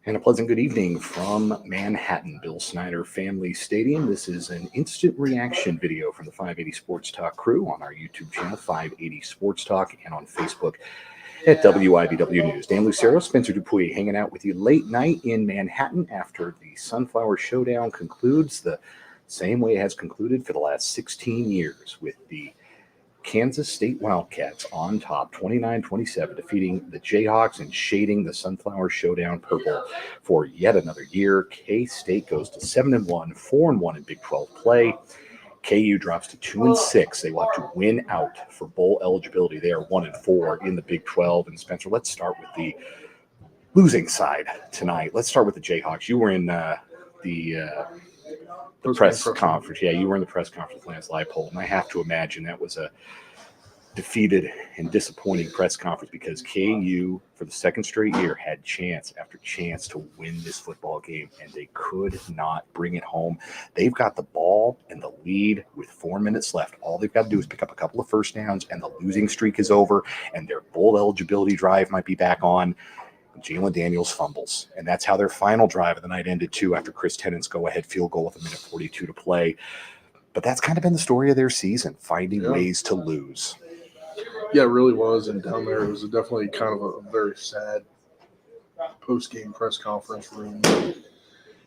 And a pleasant good evening from Manhattan, Bill Snyder Family Stadium. This is an instant reaction video from the 580 Sports Talk crew on our YouTube channel, 580 Sports Talk, and on Facebook at WIBW News. Dan Lucero, Spencer Dupuis hanging out with you late night in Manhattan after the Sunflower Showdown concludes the same way it has concluded for the last 16 years, with the Kansas State Wildcats on top, 29-27, defeating the Jayhawks and shading the Sunflower Showdown purple for yet another year. K-State goes to 7-1, 4-1 in Big 12 play. KU drops to 2-6. They will have to win out for bowl eligibility. They are 1-4 in the Big 12. And Spencer, let's start with the losing side tonight. Let's start with the Jayhawks. You were in the press conference. Yeah, you were in the press conference with Lance Leipold, and I have to imagine that was a defeated and disappointing press conference because KU, for the second straight year, had chance after chance to win this football game, and they could not bring it home. They've got the ball and the lead with 4 minutes left. All they've got to do is pick up a couple of first downs, and the losing streak is over, and their bowl eligibility drive might be back on. Jalen Daniels fumbles, and that's how their final drive of the night ended too, after Chris Tennant's go-ahead field goal with 1:42 to play. But that's kind of been the story of their season, finding ways to lose. Yeah, it really was, and down there it was definitely kind of a very sad post-game press conference room.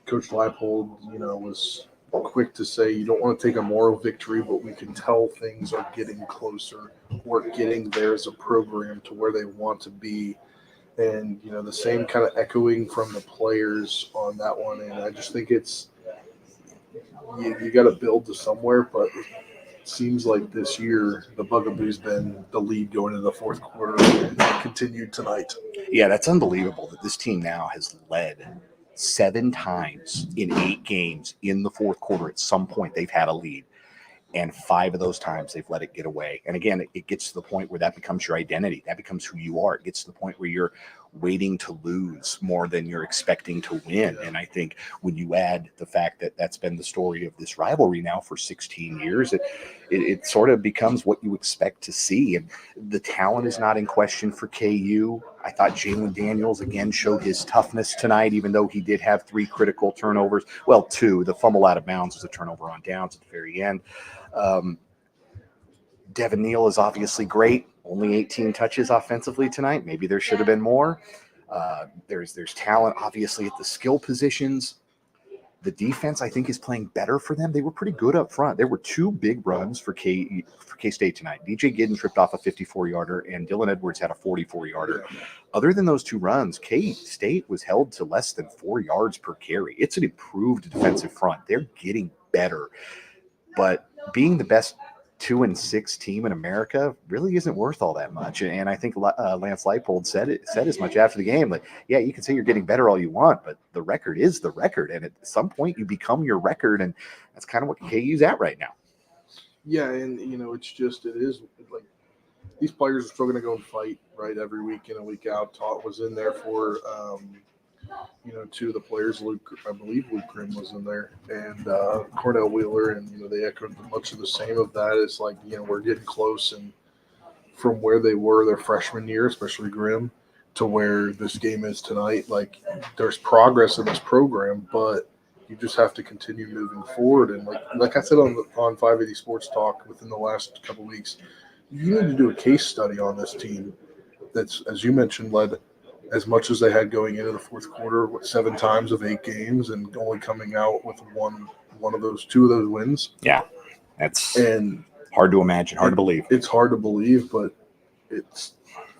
Coach Leipold, was quick to say, you don't want to take a moral victory, but we can tell things are getting closer. We're getting there as a program to where they want to be. And, the same kind of echoing from the players on that one. And I just think it's you got to build to somewhere. But it seems like this year the bugaboo's been the lead going into the fourth quarter and continued tonight. Yeah, that's unbelievable that this team now has led 7 times in 8 games in the fourth quarter. At some point they've had a lead. And 5 of those times they've let it get away. And again, it gets to the point where that becomes your identity. That becomes who you are. It gets to the point where you're waiting to lose more than you're expecting to win. And I think when you add the fact that that's been the story of this rivalry now for 16 years, it sort of becomes what you expect to see. And the talent is not in question for KU. I thought Jalen Daniels again showed his toughness tonight, even though he did have 3 critical turnovers. Well, 2. The fumble out of bounds was a turnover on downs at the very end. Devin Neal is obviously great. Only 18 touches offensively tonight. Maybe there should have been more. There's talent, obviously, at the skill positions. The defense, I think, is playing better for them. They were pretty good up front. There were 2 big runs for K-State tonight. DJ Giddens tripped off a 54-yarder, and Dylan Edwards had a 44-yarder. Other than those 2 runs, K-State was held to less than 4 yards per carry. It's an improved defensive front. They're getting better. But being the best 2-6 team in America really isn't worth all that much. And I think Lance Leipold said as much after the game. Like, yeah, you can say you're getting better all you want, but the record is the record. And at some point you become your record. And that's kind of what KU's at right now. Yeah. And, it is like these players are still going to go and fight, right, every week in and week out. Todd was in there for, 2 of the players. I believe Luke Grimm was in there, and Cornell Wheeler, and they echoed much of the same of that. It's like we're getting close, and from where they were their freshman year, especially Grimm, to where this game is tonight, like there's progress in this program, but you just have to continue moving forward. And like I said on 580 Sports Talk within the last couple of weeks, you need to do a case study on this team that's, as you mentioned, led as much as they had going into the fourth quarter, 7 times of 8 games, and only coming out with 2 of those wins. Yeah, that's hard to imagine, hard to believe. It's hard to believe, but it's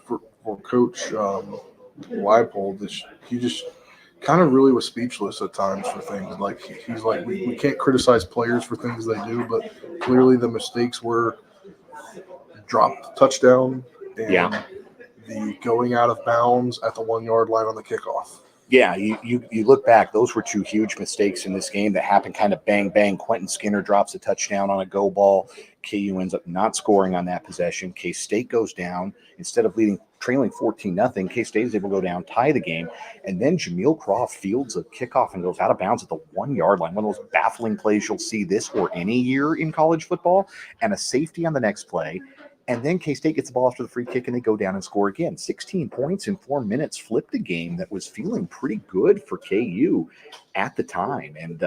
for Coach Leipold. He just kind of really was speechless at times for things. Like he's like, we can't criticize players for things they do, but clearly the mistakes were dropped touchdown and the going out of bounds at the 1-yard line on the kickoff. Yeah, you look back, those were 2 huge mistakes in this game that happened kind of bang, bang. Quentin Skinner drops a touchdown on a go ball. KU ends up not scoring on that possession. K-State goes down. Instead of trailing 14-0, K-State is able to go down, tie the game, and then Jameel Croft fields a kickoff and goes out of bounds at the 1-yard line. One of those baffling plays you'll see this or any year in college football, and a safety on the next play. And then K-State gets the ball after the free kick, and they go down and score again. 16 points in 4 minutes flipped a game that was feeling pretty good for KU at the time. And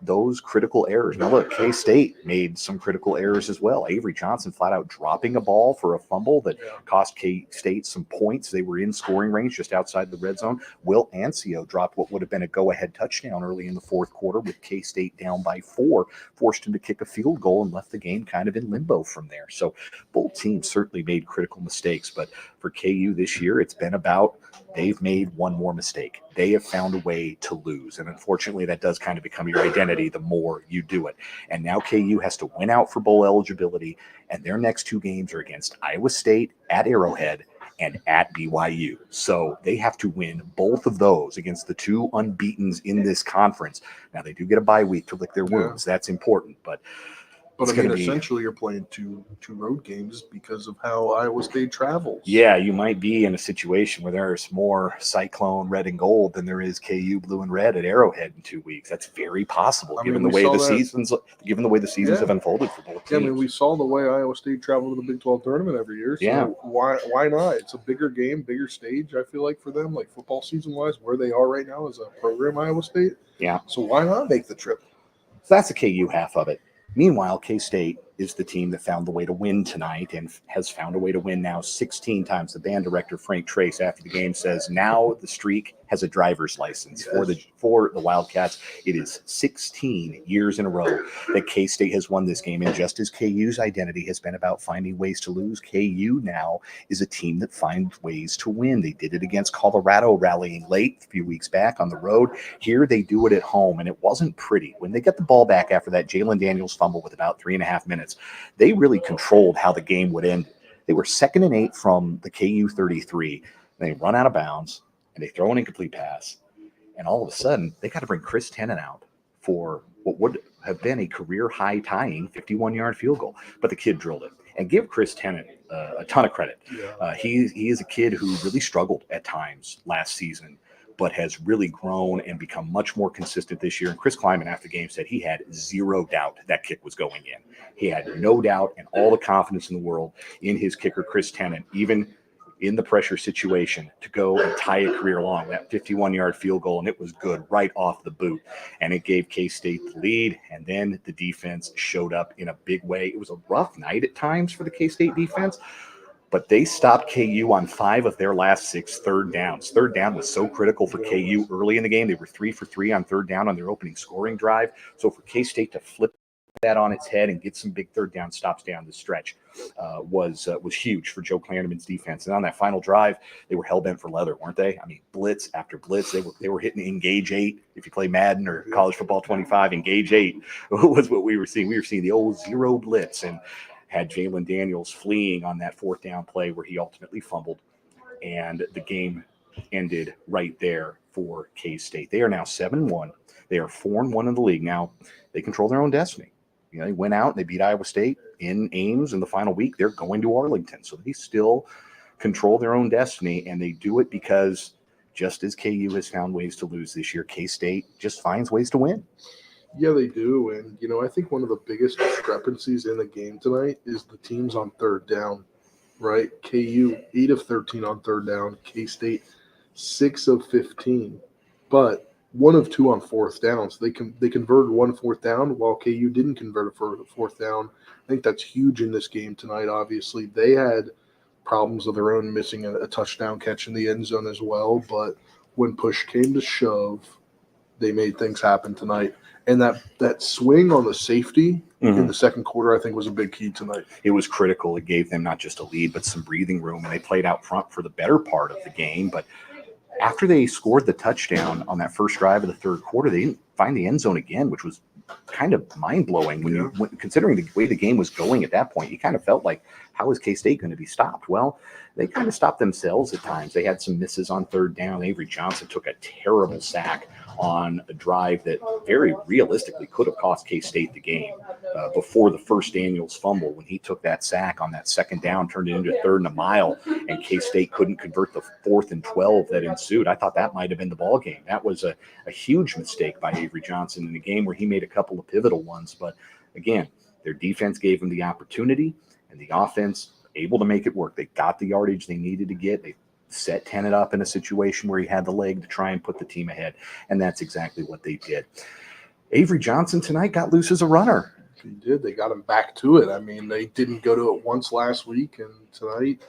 those critical errors. Now, look, K-State made some critical errors as well. Avery Johnson flat out dropping a ball for a fumble that cost K-State some points. They were in scoring range just outside the red zone. Will Ancio dropped what would have been a go-ahead touchdown early in the fourth quarter with K-State down by 4, forced him to kick a field goal and left the game kind of in limbo from there. So both teams certainly made critical mistakes, but for KU this year, it's been about they've made one more mistake. They have found a way to lose. And unfortunately, that does kind of become your identity the more you do it. And now KU has to win out for bowl eligibility. And their next 2 games are against Iowa State at Arrowhead and at BYU. So they have to win both of those against the 2 unbeatens in this conference. Now, they do get a bye week to lick their wounds. That's important. But I mean, essentially, you're playing two road games because of how Iowa State travels. Yeah, you might be in a situation where there's more Cyclone red and gold than there is KU blue and red at Arrowhead in 2 weeks. That's very possible, given the way the seasons have unfolded for both teams. Yeah, I mean, we saw the way Iowa State traveled to the Big 12 tournament every year. So why not? It's a bigger game, bigger stage. I feel like for them, like football season wise, where they are right now as a program, Iowa State. Yeah. So why not make the trip? So that's the KU half of it. Meanwhile, K-State is the team that found the way to win tonight and has found a way to win now 16 times. The band director, Frank Trace, after the game says now the streak has a driver's license for the Wildcats. It is 16 years in a row that K-State has won this game. And just as KU's identity has been about finding ways to lose, KU now is a team that finds ways to win. They did it against Colorado, rallying late a few weeks back on the road. Here they do it at home, and it wasn't pretty. When they get the ball back after that Jalen Daniels fumble with about 3.5 minutes, they really controlled how the game would end. They were 2nd and 8 from the KU 33. They run out of bounds, and they throw an incomplete pass. And all of a sudden, they got to bring Chris Tennant out for what would have been a career-high tying 51-yard field goal. But the kid drilled it. And give Chris Tennant a ton of credit. He is a kid who really struggled at times last season, but has really grown and become much more consistent this year. And Chris Kleiman after the game said he had zero doubt that kick was going in. He had no doubt and all the confidence in the world in his kicker, Chris Tennant, even in the pressure situation, to go and tie a career long, that 51-yard field goal, and it was good right off the boot. And it gave K-State the lead, and then the defense showed up in a big way. It was a rough night at times for the K-State defense, but they stopped KU on 5 of their last 6 third downs. Third down was so critical for KU early in the game. They were 3 for 3 on third down on their opening scoring drive. So for K-State to flip that on its head and get some big third down stops down the stretch was huge for Joe Klanderman's defense. And on that final drive, they were hell-bent for leather, weren't they? I mean, blitz after blitz. They were hitting Engage 8. If you play Madden or College Football 25, Engage 8 was what we were seeing. We were seeing the old zero blitz, and had Jalen Daniels fleeing on that 4th down play where he ultimately fumbled, and the game ended right there for K-State. They are now 7-1. They are 4-1 in the league. Now, they control their own destiny. You know, they went out and they beat Iowa State in Ames in the final week. They're going to Arlington. So they still control their own destiny, and they do it because just as KU has found ways to lose this year, K-State just finds ways to win. Yeah, they do. And, you know, I think one of the biggest discrepancies in the game tonight is the teams on third down, right? KU, 8 of 13 on third down. K-State, 6 of 15. But 1 of 2 on 4th down. So they converted 1 4th down while KU didn't convert a 4th down. I think that's huge in this game tonight, obviously. They had problems of their own, missing a touchdown catch in the end zone as well. But when push came to shove, they made things happen tonight. And that swing on the safety in the second quarter, I think, was a big key tonight. It was critical. It gave them not just a lead, but some breathing room. And they played out front for the better part of the game. But after they scored the touchdown on that first drive of the third quarter, they didn't find the end zone again, which was kind of mind-blowing considering the way the game was going at that point. You kind of felt like, how is K-State going to be stopped? Well, they kind of stopped themselves at times. They had some misses on third down. Avery Johnson took a terrible sack on a drive that very realistically could have cost K-State the game before the first Daniels fumble, when he took that sack on that 2nd down, turned it into 3rd and a mile, and K-State couldn't convert the 4th and 12 that ensued. I thought that might have been the ball game. That was a huge mistake by Avery Johnson in a game where he made a couple of pivotal ones. But again, their defense gave him the opportunity, and the offense able to make it work. They got the yardage they needed to get. They set Tennant up in a situation where he had the leg to try and put the team ahead, and that's exactly what they did. Avery Johnson tonight got loose as a runner. He did. They got him back to it. I mean, they didn't go to it once last week, and tonight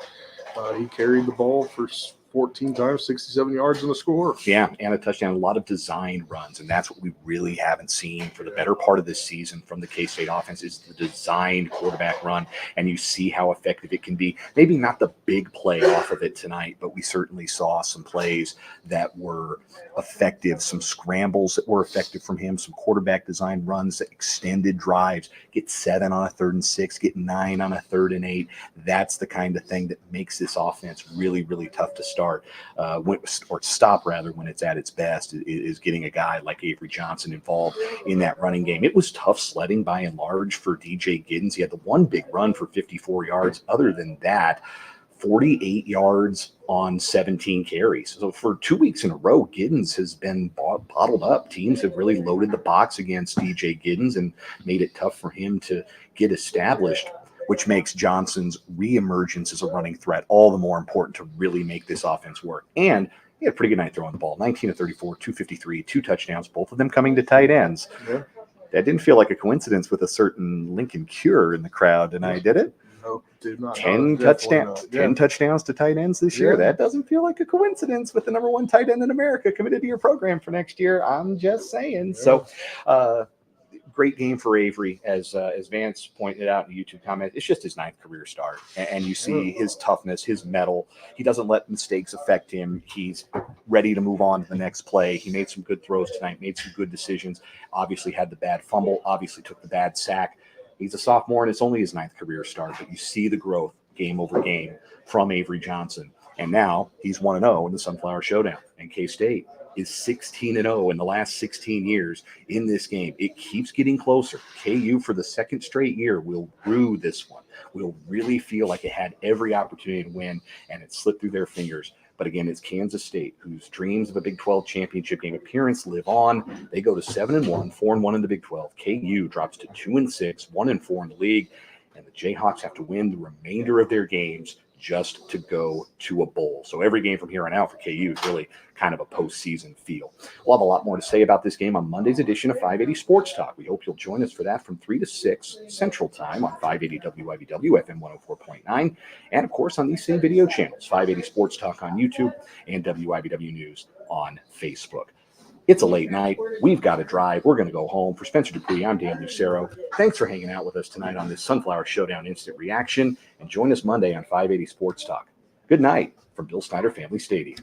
he carried the ball for 14 times, 67 yards and a score. Yeah, and a touchdown, a lot of designed runs, and that's what we really haven't seen for the better part of this season from the K-State offense is the designed quarterback run, and you see how effective it can be. Maybe not the big play off of it tonight, but we certainly saw some plays that were effective, some scrambles that were effective from him, some quarterback designed runs that extended drives, get 7 on a 3rd and 6, get 9 on a 3rd and 8. That's the kind of thing that makes this offense really, really tough to start. Or stop rather when it's at its best is getting a guy like Avery Johnson involved in that running game. It was tough sledding by and large for DJ Giddens. He had the one big run for 54 yards. Other than that, 48 yards on 17 carries. So for 2 weeks in a row, Giddens has been bottled up. Teams have really loaded the box against DJ Giddens and made it tough for him to get established, which makes Johnson's reemergence as a running threat all the more important to really make this offense work. And he had a pretty good night throwing the ball, 19 of 34, 253, 2 touchdowns, both of them coming to tight ends. Yeah. That didn't feel like a coincidence with a certain Lincoln Cure in the crowd tonight, did it? No, did not. 10 touchdowns, 10 touchdowns to tight ends this year. That doesn't feel like a coincidence with the number 1 tight end in America committed to your program for next year. I'm just saying. Yeah. So, great game for Avery, as Vance pointed out in the YouTube comment. It's just his 9th career start, and you see his toughness, his mettle. He doesn't let mistakes affect him. He's ready to move on to the next play. He made some good throws tonight, made some good decisions. Obviously had the bad fumble. Obviously took the bad sack. He's a sophomore, and it's only his 9th career start, but you see the growth game over game from Avery Johnson, and now he's 1-0 in the Sunflower Showdown, and K-State is 16-0 in the last 16 years in this game. It keeps getting closer. KU for the 2nd straight year will rue this one. Will really feel like it had every opportunity to win, and it slipped through their fingers. But again, it's Kansas State, whose dreams of a Big 12 championship game appearance live on. They go to 7-1, 4-1 in the Big 12. KU drops to 2-6, 1-4 in the league, and the Jayhawks have to win the remainder of their games just to go to a bowl. So every game from here on out for KU is really kind of a postseason feel. We'll have a lot more to say about this game on Monday's edition of 580 Sports Talk. We hope you'll join us for that from 3 to 6 Central Time on 580 WIBW, FM 104.9, and of course on these same video channels, 580 Sports Talk on YouTube and WIBW News on Facebook. It's a late night. We've got to drive. We're going to go home. For Spencer Dupuis, I'm Dan Lucero. Thanks for hanging out with us tonight on this Sunflower Showdown Instant Reaction, and join us Monday on 580 Sports Talk. Good night from Bill Snyder Family Stadium.